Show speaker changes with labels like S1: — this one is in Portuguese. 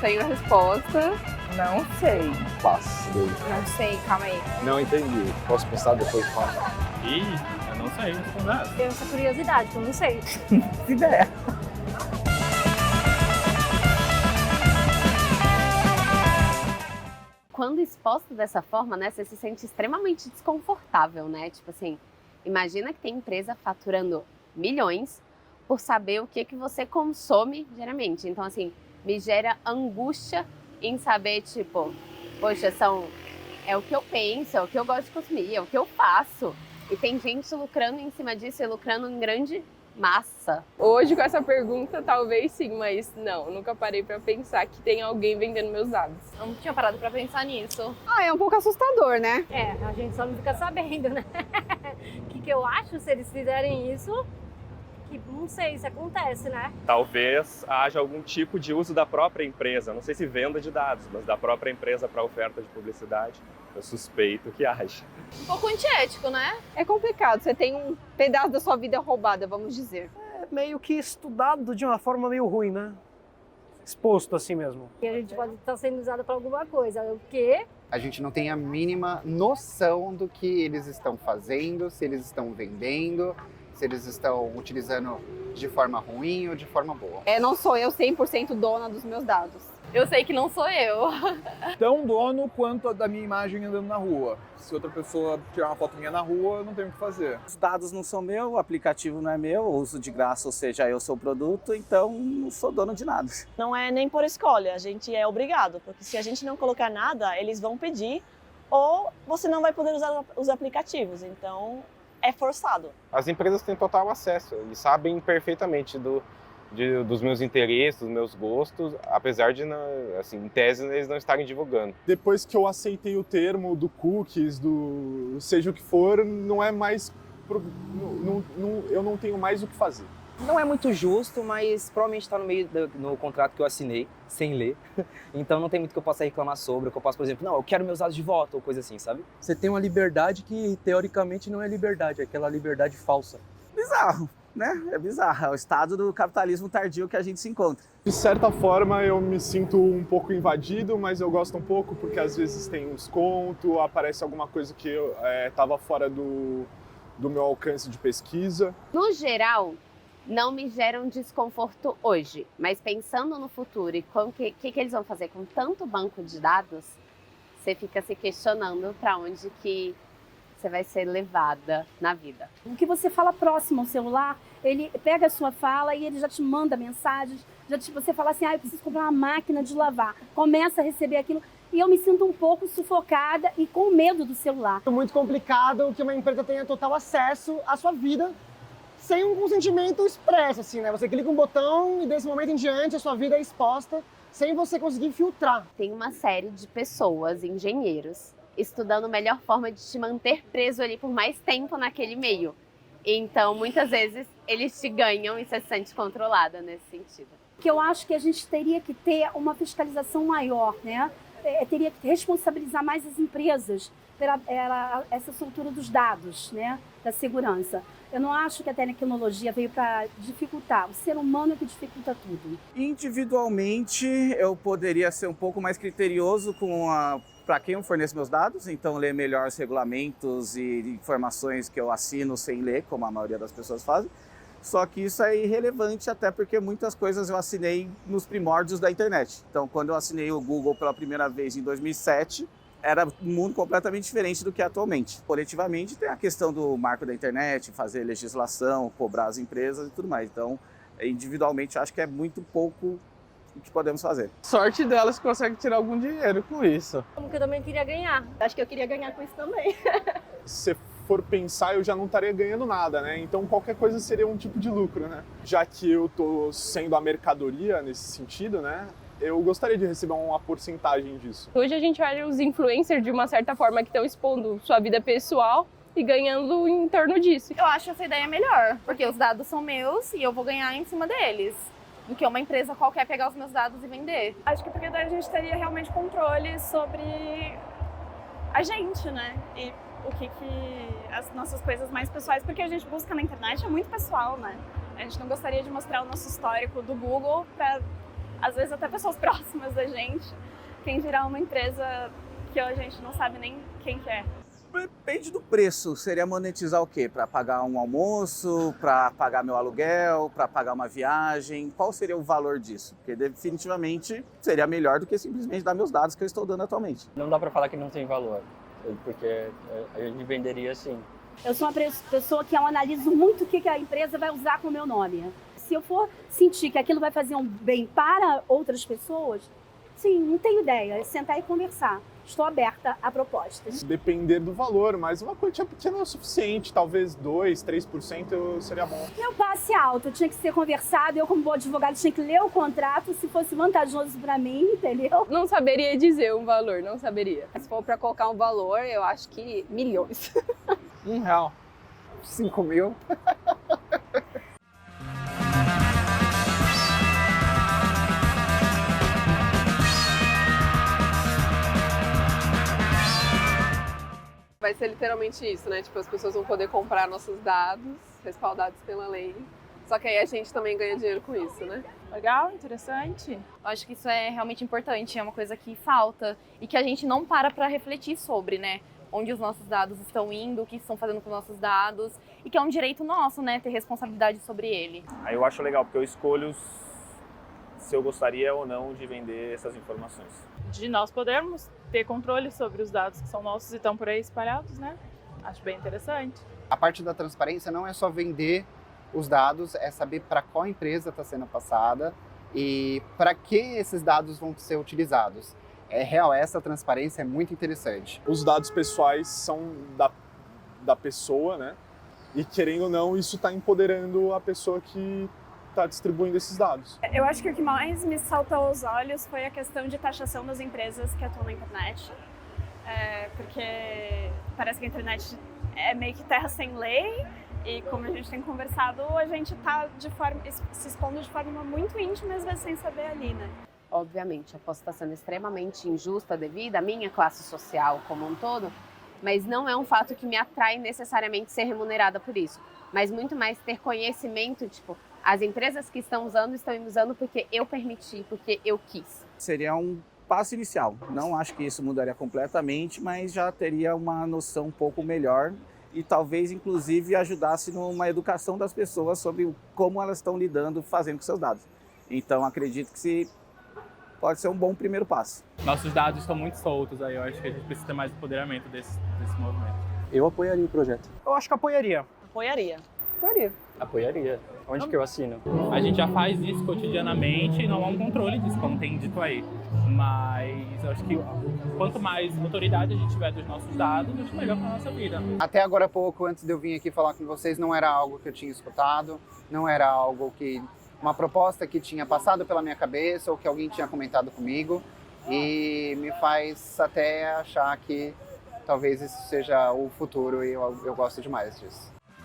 S1: tenho a resposta.
S2: Não sei.
S3: Passo.
S4: Não sei, calma aí.
S3: Não entendi. Posso pensar depois de falar?
S5: Ih, eu não sei responder.
S4: Tenho essa curiosidade, que eu não sei.
S2: Que ideia.
S1: Quando exposta dessa forma, né, você se sente extremamente desconfortável, né? Tipo assim, imagina que tem empresa faturando milhões por saber o que você consome diariamente. Então, assim, me gera angústia em saber, tipo, poxa, é o que eu penso, é o que eu gosto de consumir, é o que eu faço. E tem gente lucrando em cima disso e lucrando em grande massa.
S6: Hoje, com essa pergunta, talvez sim, mas não, nunca parei pra pensar que tem alguém vendendo meus dados.
S4: Eu não tinha parado pra pensar nisso.
S1: É um pouco assustador, né?
S4: É, a gente só não fica sabendo, né? O que eu acho, se eles fizerem isso, que não sei se acontece, né?
S5: Talvez haja algum tipo de uso da própria empresa, não sei se venda de dados, mas da própria empresa para oferta de publicidade. Eu suspeito que haja.
S4: Um pouco antiético, né?
S1: É complicado, você tem um pedaço da sua vida roubada, vamos dizer.
S7: É meio que estudado de uma forma meio ruim, né? Exposto assim mesmo.
S4: E a gente pode estar sendo usado para alguma coisa. O quê?
S8: A gente não tem a mínima noção do que eles estão fazendo, se eles estão vendendo, se eles estão utilizando de forma ruim ou de forma boa.
S1: Não sou eu 100% dona dos meus dados.
S6: Eu sei que não sou eu.
S9: Tão dono quanto a da minha imagem andando na rua. Se outra pessoa tirar uma foto minha na rua, eu não tenho o que fazer.
S10: Os dados não são meus, o aplicativo não é meu, eu uso de graça, ou seja, eu sou o produto, então não sou dono de nada.
S11: Não é nem por escolha, a gente é obrigado, porque se a gente não colocar nada, eles vão pedir, ou você não vai poder usar os aplicativos, então é forçado.
S3: As empresas têm total acesso, eles sabem perfeitamente dos meus interesses, dos meus gostos, apesar de, assim, em tese, eles não estarem divulgando.
S12: Depois que eu aceitei o termo do cookies, do seja o que for, não é mais... eu não tenho mais o que fazer.
S13: Não é muito justo, mas provavelmente está no contrato que eu assinei, sem ler. Então não tem muito que eu possa reclamar sobre, que eu possa, por exemplo, não, eu quero meus dados de volta, ou coisa assim, sabe?
S14: Você tem uma liberdade que, teoricamente, não é liberdade, é aquela liberdade falsa.
S10: Bizarro, né? É bizarro, é o estado do capitalismo tardio que a gente se encontra.
S12: De certa forma, eu me sinto um pouco invadido, mas eu gosto um pouco porque às vezes tem um desconto, aparece alguma coisa que estava fora do meu alcance de pesquisa.
S1: No geral, não me geram desconforto hoje, mas pensando no futuro e com o que eles vão fazer com tanto banco de dados, você fica se questionando para onde que você vai ser levada na vida.
S4: O que você fala próximo ao celular, ele pega a sua fala e ele já te manda mensagens, você fala assim, eu preciso comprar uma máquina de lavar, começa a receber aquilo, e eu me sinto um pouco sufocada e com medo do celular.
S7: É muito complicado que uma empresa tenha total acesso à sua vida sem um consentimento expresso, assim, né? Você clica um botão e desse momento em diante a sua vida é exposta sem você conseguir filtrar.
S1: Tem uma série de pessoas, engenheiros, estudando a melhor forma de te manter preso ali por mais tempo naquele meio. Então, muitas vezes, eles te ganham e você se sente controlada nesse sentido.
S4: Que eu acho que a gente teria que ter uma fiscalização maior, né? Teria que responsabilizar mais as empresas pela essa soltura dos dados, né? Da segurança. Eu não acho que a tecnologia veio para dificultar. O ser humano é que dificulta tudo.
S10: Individualmente, eu poderia ser um pouco mais criterioso para quem eu forneço meus dados, então ler melhor os regulamentos e informações que eu assino sem ler, como a maioria das pessoas fazem. Só que isso é irrelevante, até porque muitas coisas eu assinei nos primórdios da internet. Então, quando eu assinei o Google pela primeira vez em 2007, era um mundo completamente diferente do que é atualmente. Coletivamente, tem a questão do marco da internet, fazer legislação, cobrar as empresas e tudo mais. Então, individualmente, acho que é muito pouco o que podemos fazer.
S2: Sorte delas que conseguem tirar algum dinheiro com isso.
S4: Como que eu também queria ganhar.
S11: Acho que eu queria ganhar com isso também.
S12: Se for pensar, eu já não estaria ganhando nada, né? Então qualquer coisa seria um tipo de lucro, né? Já que eu tô sendo a mercadoria nesse sentido, né? Eu gostaria de receber uma porcentagem disso.
S6: Hoje a gente olha os influencers de uma certa forma que estão expondo sua vida pessoal e ganhando em torno disso.
S15: Eu acho essa ideia melhor, porque os dados são meus e eu vou ganhar em cima deles, do que uma empresa qualquer pegar os meus dados e vender.
S16: Acho que porque daí a gente teria realmente controle sobre a gente, né? E o que as nossas coisas mais pessoais, porque a gente busca na internet é muito pessoal, né? A gente não gostaria de mostrar o nosso histórico do Google para às vezes até pessoas próximas da gente, quem dirá uma empresa que a gente não sabe nem quem que é.
S10: Depende do preço. Seria monetizar o quê? Para pagar um almoço, para pagar meu aluguel, para pagar uma viagem? Qual seria o valor disso? Porque definitivamente seria melhor do que simplesmente dar meus dados que eu estou dando atualmente.
S17: Não dá para falar que não tem valor, porque a gente venderia sim.
S4: Eu sou uma pessoa que eu analiso muito o que a empresa vai usar com o meu nome. Se eu for sentir que aquilo vai fazer um bem para outras pessoas, sim, não tenho ideia. É sentar e conversar. Estou aberta a propostas.
S12: Depender do valor, mas uma quantia pequena é o suficiente. Talvez 2%, 3% seria bom.
S4: Meu passe alto tinha que ser conversado. Eu, como boa advogada, tinha que ler o contrato. Se fosse vantajoso para mim, entendeu?
S6: Não saberia dizer um valor, não saberia. Se for para colocar um valor, eu acho que milhões.
S8: R$1. 5 mil.
S18: Vai ser literalmente isso, né? Tipo, as pessoas vão poder comprar nossos dados, respaldados pela lei. Só que aí a gente também ganha dinheiro com isso, né?
S15: Legal, interessante. Eu acho que isso é realmente importante, é uma coisa que falta e que a gente não para refletir sobre, né? Onde os nossos dados estão indo, o que estão fazendo com os nossos dados e que é um direito nosso, né? Ter responsabilidade sobre ele.
S5: Aí eu acho legal, porque eu escolho se eu gostaria ou não de vender essas informações.
S16: De nós podermos ter controle sobre os dados que são nossos e estão por aí espalhados, né? Acho bem interessante.
S8: A parte da transparência não é só vender os dados, é saber para qual empresa está sendo passada e para que esses dados vão ser utilizados. É real, essa transparência é muito interessante.
S12: Os dados pessoais são da pessoa, né? E querendo ou não, isso está empoderando a pessoa que está distribuindo esses dados.
S16: Eu acho que o que mais me saltou aos olhos foi a questão de taxação das empresas que atuam na internet. Porque parece que a internet é meio que terra sem lei e, como a gente tem conversado, a gente está se expondo de forma muito íntima, às vezes sem saber ali, né?
S1: Obviamente, eu posso estar sendo extremamente injusta devido à minha classe social como um todo, mas não é um fato que me atrai necessariamente ser remunerada por isso. Mas muito mais ter conhecimento, tipo, as empresas que estão me usando porque eu permiti, porque eu quis.
S10: Seria um passo inicial. Não acho que isso mudaria completamente, mas já teria uma noção um pouco melhor e talvez, inclusive, ajudasse numa educação das pessoas sobre como elas estão lidando, fazendo com seus dados. Então, acredito que pode ser um bom primeiro passo.
S19: Nossos dados estão muito soltos aí, eu acho que a gente precisa ter mais empoderamento desse movimento.
S14: Eu apoiaria o projeto.
S7: Eu acho que apoiaria.
S11: Apoiaria.
S17: Apoiaria. Onde que eu assino?
S19: A gente já faz isso cotidianamente e não há um controle disso, como tem dito aí. Mas eu acho que quanto mais autoridade a gente tiver dos nossos dados, acho melhor para a nossa vida.
S8: Até agora há pouco, antes de eu vir aqui falar com vocês, não era algo que eu tinha escutado, não era algo que... uma proposta que tinha passado pela minha cabeça ou que alguém tinha comentado comigo e me faz até achar que talvez isso seja o futuro e eu gosto demais disso.